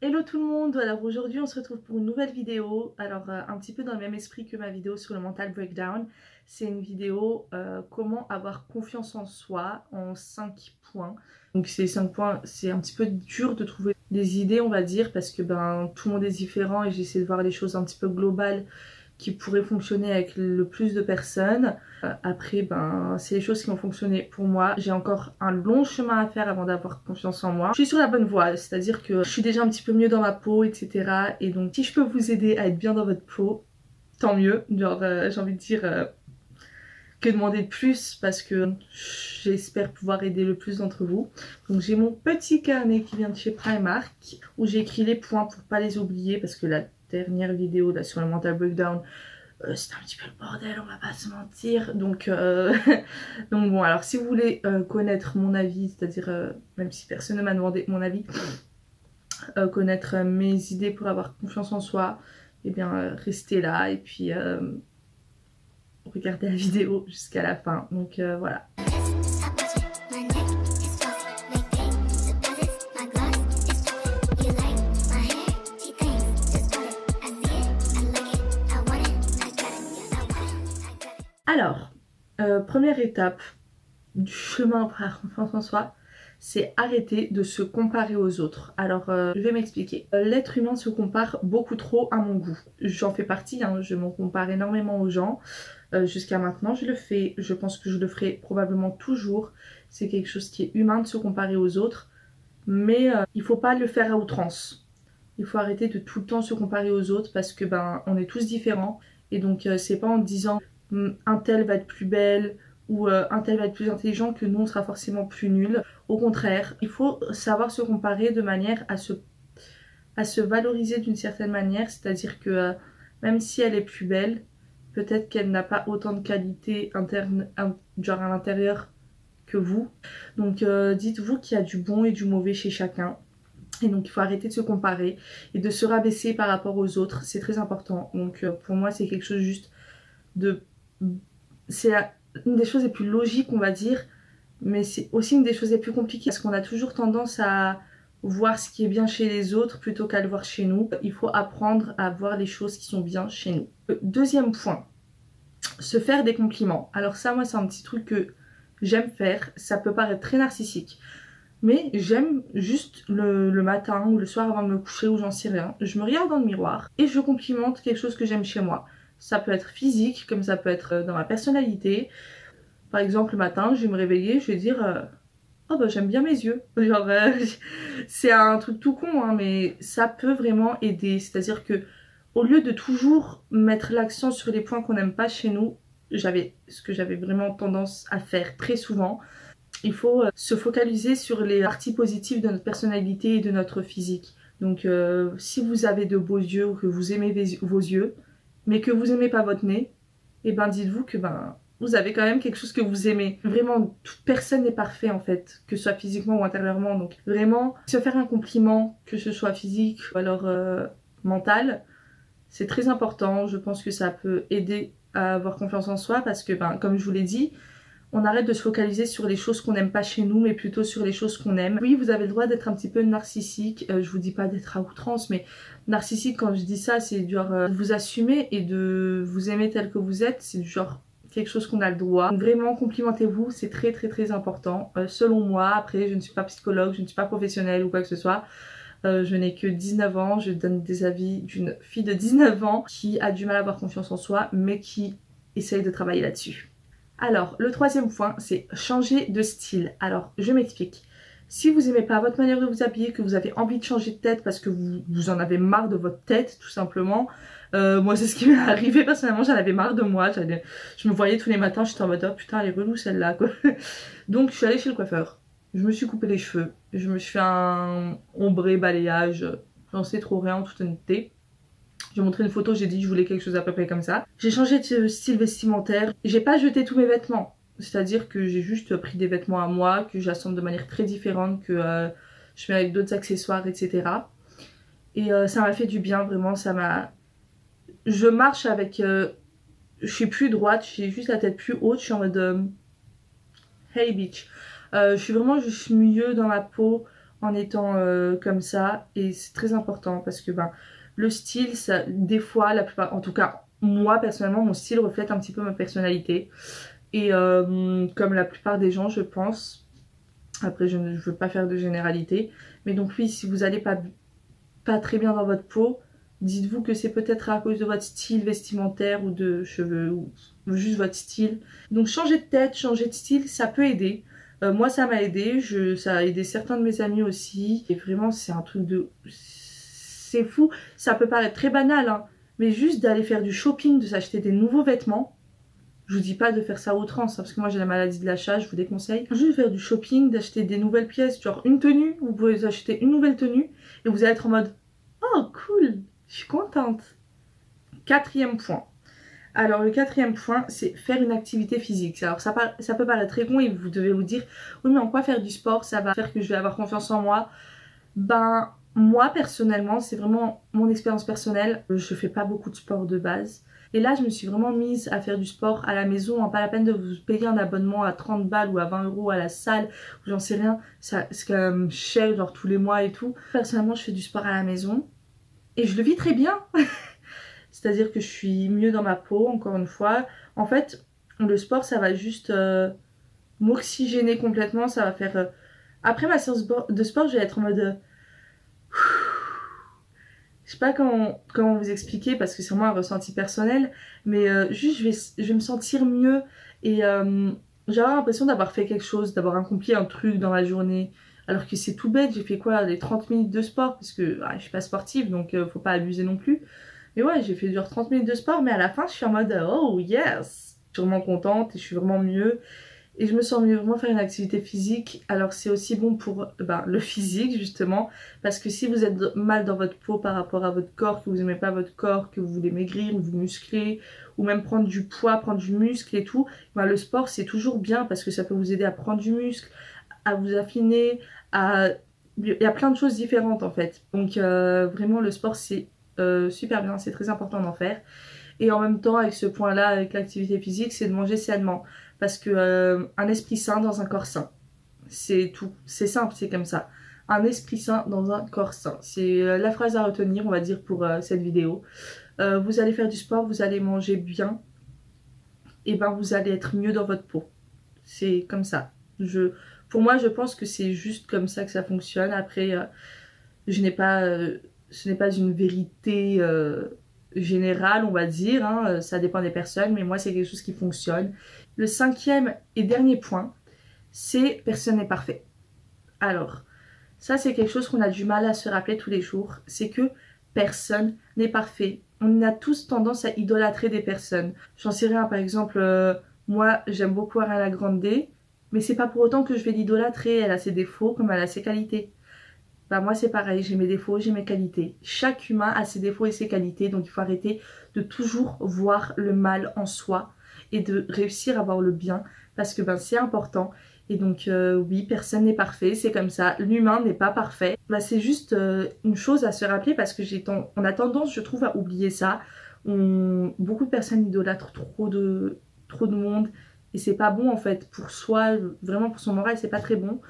Hello tout le monde, alors aujourd'hui on se retrouve pour une nouvelle vidéo, alors un petit peu dans le même esprit que ma vidéo sur le mental breakdown. C'est une vidéo comment avoir confiance en soi en 5 points. Donc ces 5 points, c'est un petit peu dur de trouver des idées on va dire parce que tout le monde est différent et j'essaie de voir les choses un petit peu globales qui pourraient fonctionner avec le plus de personnes. Après, c'est les choses qui ont fonctionné pour moi. J'ai encore un long chemin à faire avant d'avoir confiance en moi. Je suis sur la bonne voie, c'est-à-dire que je suis déjà un petit peu mieux dans ma peau, etc. Et donc, si je peux vous aider à être bien dans votre peau, tant mieux. Genre, j'ai envie de dire que demander de plus parce que j'espère pouvoir aider le plus d'entre vous. Donc, j'ai mon petit carnet qui vient de chez Primark où j'ai écrit les points pour pas les oublier parce que la dernière vidéo là sur le mental breakdown, c'était un petit peu le bordel, on va pas se mentir. Donc, donc bon, alors si vous voulez connaître mon avis, c'est-à-dire même si personne ne m'a demandé mon avis, connaître mes idées pour avoir confiance en soi, et bien restez là et puis regardez la vidéo jusqu'à la fin. Donc voilà. Alors, première étape du chemin pour avoir confiance en soi, c'est arrêter de se comparer aux autres. Alors, je vais m'expliquer. L'être humain se compare beaucoup trop à mon goût. J'en fais partie, hein, je m'en compare énormément aux gens. Jusqu'à maintenant, je le fais. Je pense que je le ferai probablement toujours. C'est quelque chose qui est humain de se comparer aux autres. Mais il faut pas le faire à outrance. Il faut arrêter de tout le temps se comparer aux autres parce que on est tous différents. Et donc, c'est pas en disant un tel va être plus belle ou un tel va être plus intelligent que nous on sera forcément plus nul. Au contraire, il faut savoir se comparer de manière à se valoriser d'une certaine manière, c'est-à-dire que même si elle est plus belle, peut-être qu'elle n'a pas autant de qualité interne, genre à l'intérieur que vous. Donc dites-vous qu'il y a du bon et du mauvais chez chacun. Et donc il faut arrêter de se comparer et de se rabaisser par rapport aux autres, c'est très important. Donc pour moi c'est quelque chose juste de... C'est une des choses les plus logiques on va dire, mais c'est aussi une des choses les plus compliquées parce qu'on a toujours tendance à voir ce qui est bien chez les autres plutôt qu'à le voir chez nous. Il faut apprendre à voir les choses qui sont bien chez nous. Deuxième point, se faire des compliments. Alors ça moi c'est un petit truc que j'aime faire, ça peut paraître très narcissique. Mais j'aime juste le matin ou le soir avant de me coucher ou j'en sais rien. Je me regarde dans le miroir et je complimente quelque chose que j'aime chez moi. Ça peut être physique comme ça peut être dans ma personnalité. Par exemple le matin je vais me réveiller, je vais dire oh bah j'aime bien mes yeux. Genre c'est un truc tout con hein, mais ça peut vraiment aider. C'est-à-dire que au lieu de toujours mettre l'accent sur les points qu'on n'aime pas chez nous, ce que j'avais vraiment tendance à faire très souvent, il faut se focaliser sur les parties positives de notre personnalité et de notre physique. Donc si vous avez de beaux yeux ou que vous aimez vos yeux, mais que vous n'aimez pas votre nez, et dites-vous que vous avez quand même quelque chose que vous aimez. Vraiment, toute personne n'est parfait en fait, que ce soit physiquement ou intérieurement. Donc vraiment, se faire un compliment, que ce soit physique ou alors mental, c'est très important. Je pense que ça peut aider à avoir confiance en soi parce que comme je vous l'ai dit, on arrête de se focaliser sur les choses qu'on n'aime pas chez nous, mais plutôt sur les choses qu'on aime. Oui, vous avez le droit d'être un petit peu narcissique. Je vous dis pas d'être à outrance, mais narcissique, quand je dis ça, c'est du genre vous assumer et de vous aimer tel que vous êtes. C'est du genre quelque chose qu'on a le droit. Donc vraiment, complimentez-vous, c'est très très très important. Selon moi, après, je ne suis pas psychologue, je ne suis pas professionnelle ou quoi que ce soit. Je n'ai que 19 ans, je donne des avis d'une fille de 19 ans qui a du mal à avoir confiance en soi, mais qui essaye de travailler là-dessus. Alors, le troisième point, c'est changer de style. Alors, je m'explique. Si vous n'aimez pas votre manière de vous habiller, que vous avez envie de changer de tête parce que vous en avez marre de votre tête, tout simplement. Moi, c'est ce qui m'est arrivé personnellement, j'en avais marre de moi. Je me voyais tous les matins, j'étais en mode oh putain, elle est relou celle-là, quoi. Donc, je suis allée chez le coiffeur. Je me suis coupé les cheveux. Je me suis fait un ombré, balayage. J'en sais trop rien en toute honnêteté. J'ai montré une photo, j'ai dit que je voulais quelque chose à peu près comme ça. J'ai changé de style vestimentaire. J'ai pas jeté tous mes vêtements. C'est-à-dire que j'ai juste pris des vêtements à moi, que j'assemble de manière très différente, que je mets avec d'autres accessoires, etc. Et ça m'a fait du bien, vraiment, ça m'a... Je marche avec... je suis plus droite, j'ai juste la tête plus haute, je suis en mode... Hey bitch. Je suis vraiment juste mieux dans ma peau en étant comme ça. Et c'est très important parce que ben, le style, ça, des fois, la plupart, en tout cas moi personnellement, mon style reflète un petit peu ma personnalité. Et comme la plupart des gens, je pense. Après, je ne veux pas faire de généralité. Mais donc oui, si vous n'allez pas très bien dans votre peau, dites-vous que c'est peut-être à cause de votre style vestimentaire ou de cheveux ou juste votre style. Donc changer de tête, changer de style, ça peut aider. Moi, ça m'a aidé. Ça a aidé certains de mes amis aussi. Et vraiment, c'est un truc de... C'est fou. Ça peut paraître très banal, hein. Mais juste d'aller faire du shopping, de s'acheter des nouveaux vêtements. Je vous dis pas de faire ça à outrance, hein, parce que moi j'ai la maladie de l'achat, je vous déconseille. Juste faire du shopping, d'acheter des nouvelles pièces, genre une tenue, vous pouvez acheter une nouvelle tenue et vous allez être en mode oh cool, je suis contente. Quatrième point. Alors le quatrième point, c'est faire une activité physique. Alors ça peut paraître très con et vous devez vous dire oui mais en quoi faire du sport, ça va faire que je vais avoir confiance en moi. Ben moi personnellement, c'est vraiment mon expérience personnelle, je fais pas beaucoup de sport de base. Et là, je me suis vraiment mise à faire du sport à la maison, hein, pas la peine de vous payer un abonnement à 30 balles ou à 20 € à la salle, ou j'en sais rien, c'est quand même cher, genre tous les mois et tout. Personnellement, je fais du sport à la maison et je le vis très bien. C'est-à-dire que je suis mieux dans ma peau, encore une fois. En fait, le sport, ça va juste m'oxygéner complètement, ça va faire... Après ma séance de sport, je vais être en mode... Je sais pas comment vous expliquer parce que c'est vraiment un ressenti personnel, mais juste je vais me sentir mieux et j'ai l'impression d'avoir fait quelque chose, d'avoir accompli un truc dans la journée. Alors que c'est tout bête, j'ai fait quoi, les 30 minutes de sport parce que je suis pas sportive donc faut pas abuser non plus. Mais ouais, j'ai fait genre 30 minutes de sport, mais à la fin je suis en mode oh yes! Je suis vraiment contente et je suis vraiment mieux. Et je me sens mieux vraiment faire une activité physique. Alors c'est aussi bon pour le physique justement. Parce que si vous êtes mal dans votre peau par rapport à votre corps, que vous n'aimez pas votre corps, que vous voulez maigrir ou vous muscler, ou même prendre du poids, prendre du muscle et tout, ben, le sport c'est toujours bien parce que ça peut vous aider à prendre du muscle, à vous affiner, il y a plein de choses différentes en fait. Donc vraiment le sport c'est super bien, c'est très important d'en faire. Et en même temps, avec ce point-là, avec l'activité physique, c'est de manger sainement. Parce que un esprit sain dans un corps sain. C'est tout. C'est simple, c'est comme ça. Un esprit sain dans un corps sain. C'est la phrase à retenir, on va dire, pour cette vidéo. Vous allez faire du sport, vous allez manger bien. Et ben vous allez être mieux dans votre peau. C'est comme ça. Pour moi, je pense que c'est juste comme ça que ça fonctionne. Après, ce n'est pas une vérité générale, on va dire, hein, ça dépend des personnes, mais moi c'est quelque chose qui fonctionne. Le cinquième et dernier point, c'est personne n'est parfait. Alors, ça c'est quelque chose qu'on a du mal à se rappeler tous les jours, c'est que personne n'est parfait. On a tous tendance à idolâtrer des personnes. J'en sais rien, par exemple, moi j'aime beaucoup Ariana Grande, mais c'est pas pour autant que je vais l'idolâtrer, elle a ses défauts comme elle a ses qualités. Bah moi c'est pareil, j'ai mes défauts, j'ai mes qualités. Chaque humain a ses défauts et ses qualités, donc il faut arrêter de toujours voir le mal en soi et de réussir à voir le bien parce que c'est important. Et donc oui, personne n'est parfait, c'est comme ça, l'humain n'est pas parfait. C'est juste une chose à se rappeler parce que on a tendance, je trouve, à oublier ça. Beaucoup de personnes idolâtrent trop de monde et c'est pas bon en fait pour soi, vraiment pour son moral, c'est pas très bon.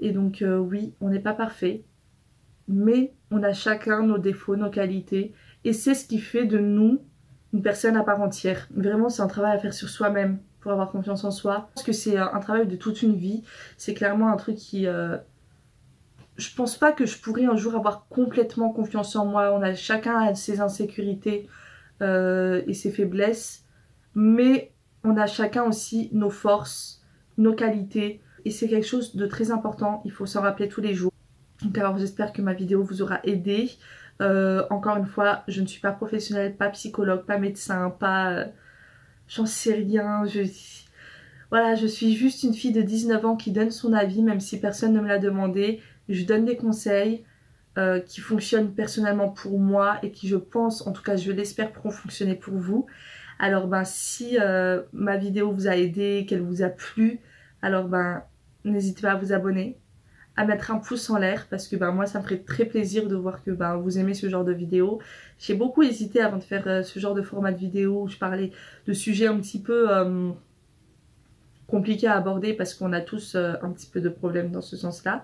Et donc oui, on n'est pas parfait. Mais on a chacun nos défauts, nos qualités. Et c'est ce qui fait de nous une personne à part entière. Vraiment, c'est un travail à faire sur soi-même pour avoir confiance en soi. Je pense que c'est un travail de toute une vie. C'est clairement un truc qui... Je pense pas que je pourrais un jour avoir complètement confiance en moi. On a chacun ses insécurités et ses faiblesses. Mais on a chacun aussi nos forces, nos qualités. Et c'est quelque chose de très important. Il faut s'en rappeler tous les jours. Donc alors j'espère que ma vidéo vous aura aidé. Encore une fois, je ne suis pas professionnelle, pas psychologue, pas médecin, pas... j'en sais rien. Voilà, je suis juste une fille de 19 ans qui donne son avis, même si personne ne me l'a demandé. Je donne des conseils qui fonctionnent personnellement pour moi et qui je pense, en tout cas je l'espère, pourront fonctionner pour vous. Alors si ma vidéo vous a aidé, qu'elle vous a plu, alors n'hésitez pas à vous abonner, à mettre un pouce en l'air parce que moi ça me ferait très plaisir de voir que vous aimez ce genre de vidéo. J'ai beaucoup hésité avant de faire ce genre de format de vidéo où je parlais de sujets un petit peu compliqués à aborder parce qu'on a tous un petit peu de problèmes dans ce sens là.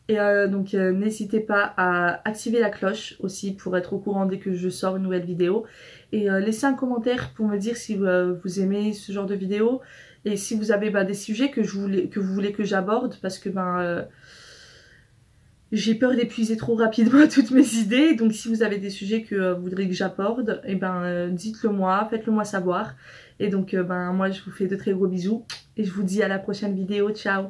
Donc n'hésitez pas à activer la cloche aussi pour être au courant dès que je sors une nouvelle vidéo. Et laissez un commentaire pour me dire si vous aimez ce genre de vidéo. Et si vous avez des sujets que vous voulez que j'aborde. Parce que j'ai peur d'épuiser trop rapidement toutes mes idées. Donc si vous avez des sujets que vous voudrez que j'aborde, et dites-le moi, faites-le moi savoir. Et donc moi je vous fais de très gros bisous. Et je vous dis à la prochaine vidéo. Ciao!